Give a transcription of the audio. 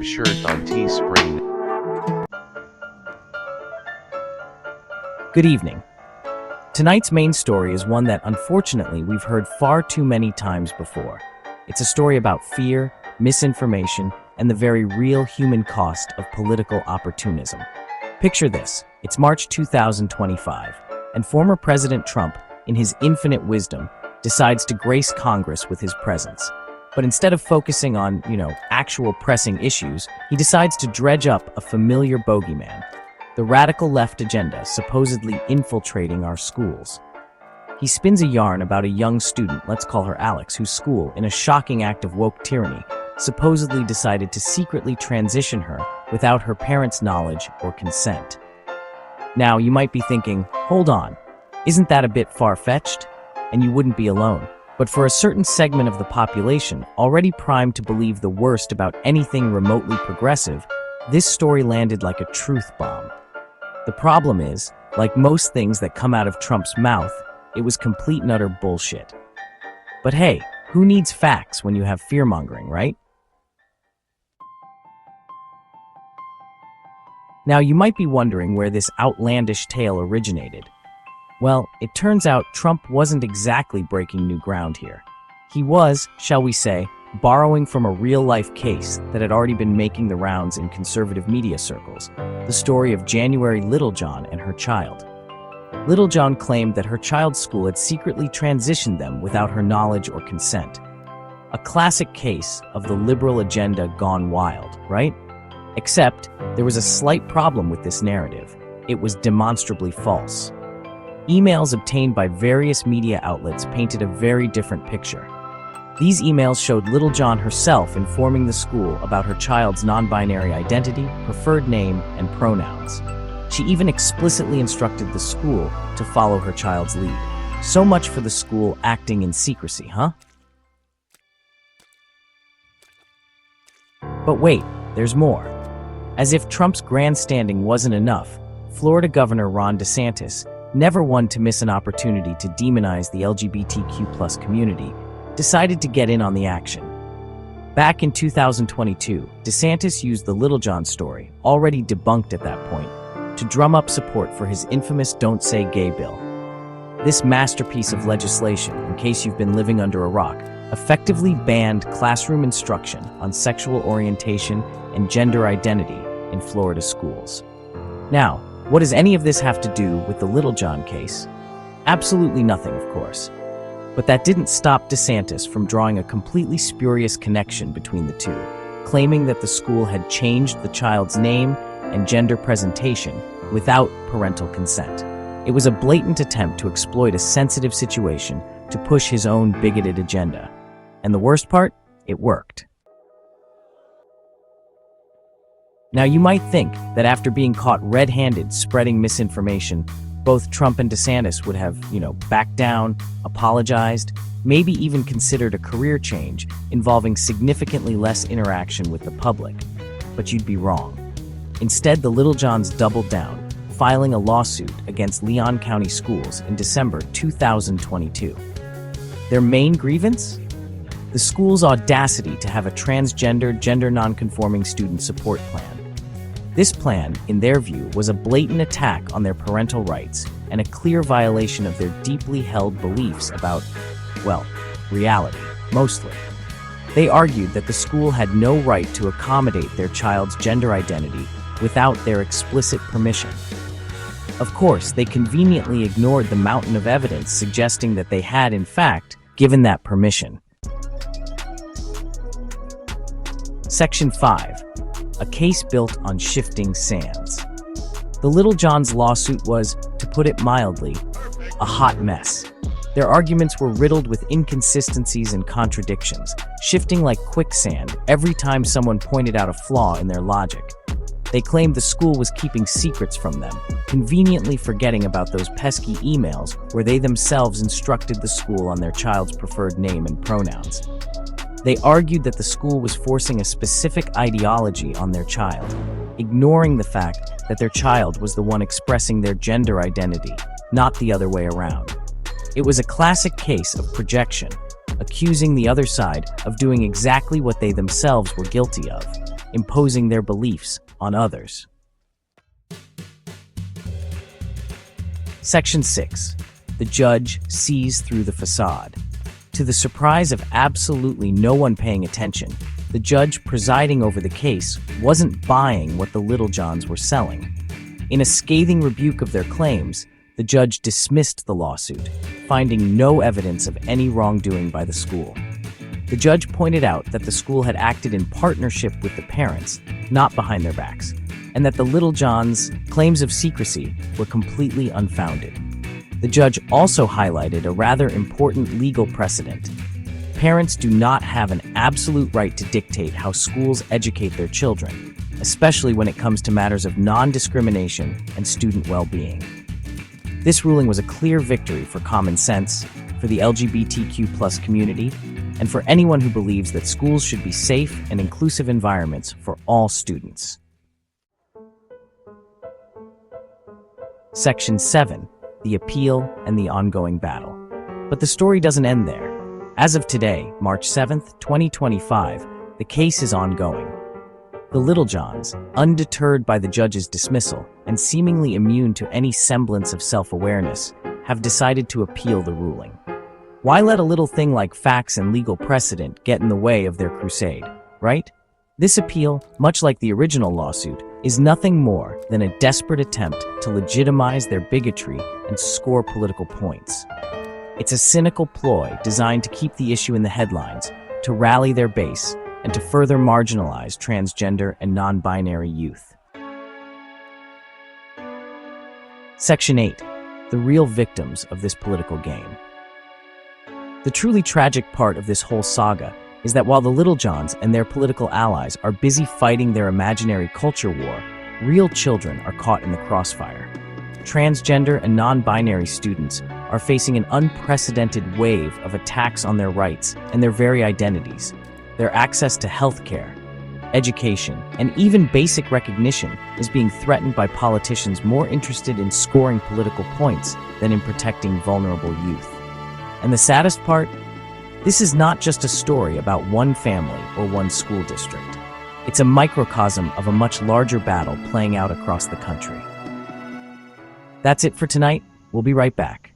our shirt on Teespring. Good evening. Tonight's main story is one that unfortunately we've heard far too many times before. It's a story about fear, misinformation, and the very real human cost of political opportunism. Picture this. It's March 2025, and former President Trump, in his infinite wisdom, decides to grace Congress with his presence. But instead of focusing on, actual pressing issues, he decides to dredge up a familiar bogeyman, the radical left agenda supposedly infiltrating our schools. He spins a yarn about a young student, let's call her Alex, whose school, in a shocking act of woke tyranny, supposedly decided to secretly transition her without her parents' knowledge or consent. Now, you might be thinking, hold on, isn't that a bit far-fetched? And you wouldn't be alone. But for a certain segment of the population, already primed to believe the worst about anything remotely progressive, this story landed like a truth bomb. The problem is, like most things that come out of Trump's mouth, it was complete and utter bullshit. But hey, who needs facts when you have fear-mongering, right? Now, you might be wondering where this outlandish tale originated. Well, it turns out Trump wasn't exactly breaking new ground here. He was, shall we say, borrowing from a real-life case that had already been making the rounds in conservative media circles, the story of January Littlejohn and her child. Littlejohn claimed that her child's school had secretly transitioned them without her knowledge or consent. A classic case of the liberal agenda gone wild, right? Except, there was a slight problem with this narrative. It was demonstrably false. Emails obtained by various media outlets painted a very different picture. These emails showed Littlejohn herself informing the school about her child's non-binary identity, preferred name, and pronouns. She even explicitly instructed the school to follow her child's lead. So much for the school acting in secrecy, huh? But wait, there's more. As if Trump's grandstanding wasn't enough, Florida Governor Ron DeSantis, never one to miss an opportunity to demonize the LGBTQ+ community, decided to get in on the action. Back in 2022, DeSantis used the Littlejohn story, already debunked at that point, to drum up support for his infamous Don't Say Gay bill. This masterpiece of legislation, in case you've been living under a rock, effectively banned classroom instruction on sexual orientation and gender identity in Florida schools. Now, what does any of this have to do with the Littlejohn case? Absolutely nothing, of course. But that didn't stop DeSantis from drawing a completely spurious connection between the two, claiming that the school had changed the child's name and gender presentation without parental consent. It was a blatant attempt to exploit a sensitive situation to push his own bigoted agenda. And the worst part? It worked. Now, you might think that after being caught red-handed spreading misinformation, both Trump and DeSantis would have, backed down, apologized, maybe even considered a career change involving significantly less interaction with the public. But you'd be wrong. Instead, the Littlejohns doubled down, filing a lawsuit against Leon County Schools in December 2022. Their main grievance? The school's audacity to have a transgender, gender non-conforming student support plan. This plan, in their view, was a blatant attack on their parental rights and a clear violation of their deeply held beliefs about, reality, mostly. They argued that the school had no right to accommodate their child's gender identity without their explicit permission. Of course, they conveniently ignored the mountain of evidence suggesting that they had, in fact, given that permission. Section 5. A case built on shifting sands. The Littlejohns' lawsuit was, to put it mildly, a hot mess. Their arguments were riddled with inconsistencies and contradictions, shifting like quicksand every time someone pointed out a flaw in their logic. They claimed the school was keeping secrets from them, conveniently forgetting about those pesky emails where they themselves instructed the school on their child's preferred name and pronouns. They argued that the school was forcing a specific ideology on their child, ignoring the fact that their child was the one expressing their gender identity, not the other way around. It was a classic case of projection, accusing the other side of doing exactly what they themselves were guilty of. imposing their beliefs on others. Section 6. The judge sees through the facade. To the surprise of absolutely no one paying attention, the judge presiding over the case wasn't buying what the Littlejohns were selling. In a scathing rebuke of their claims, the judge dismissed the lawsuit, finding no evidence of any wrongdoing by the school. The judge pointed out that the school had acted in partnership with the parents, not behind their backs, and that the Littlejohns' claims of secrecy were completely unfounded. The judge also highlighted a rather important legal precedent. Parents do not have an absolute right to dictate how schools educate their children, especially when it comes to matters of non-discrimination and student well-being. This ruling was a clear victory for common sense, for the LGBTQ+ community, and for anyone who believes that schools should be safe and inclusive environments for all students. Section 7. The appeal and the ongoing battle. But the story doesn't end there. As of today, March 7th, 2025, the case is ongoing. The Littlejohns, undeterred by the judge's dismissal and seemingly immune to any semblance of self-awareness, have decided to appeal the ruling. Why let a little thing like facts and legal precedent get in the way of their crusade, right? This appeal, much like the original lawsuit, is nothing more than a desperate attempt to legitimize their bigotry and score political points. It's a cynical ploy designed to keep the issue in the headlines, to rally their base, and to further marginalize transgender and non-binary youth. Section 8. The real victims of this political game. The truly tragic part of this whole saga is that while the Littlejohns and their political allies are busy fighting their imaginary culture war, real children are caught in the crossfire. Transgender and non-binary students are facing an unprecedented wave of attacks on their rights and their very identities. Their access to healthcare, education, and even basic recognition is being threatened by politicians more interested in scoring political points than in protecting vulnerable youth. And the saddest part? This is not just a story about one family or one school district. It's a microcosm of a much larger battle playing out across the country. That's it for tonight. We'll be right back.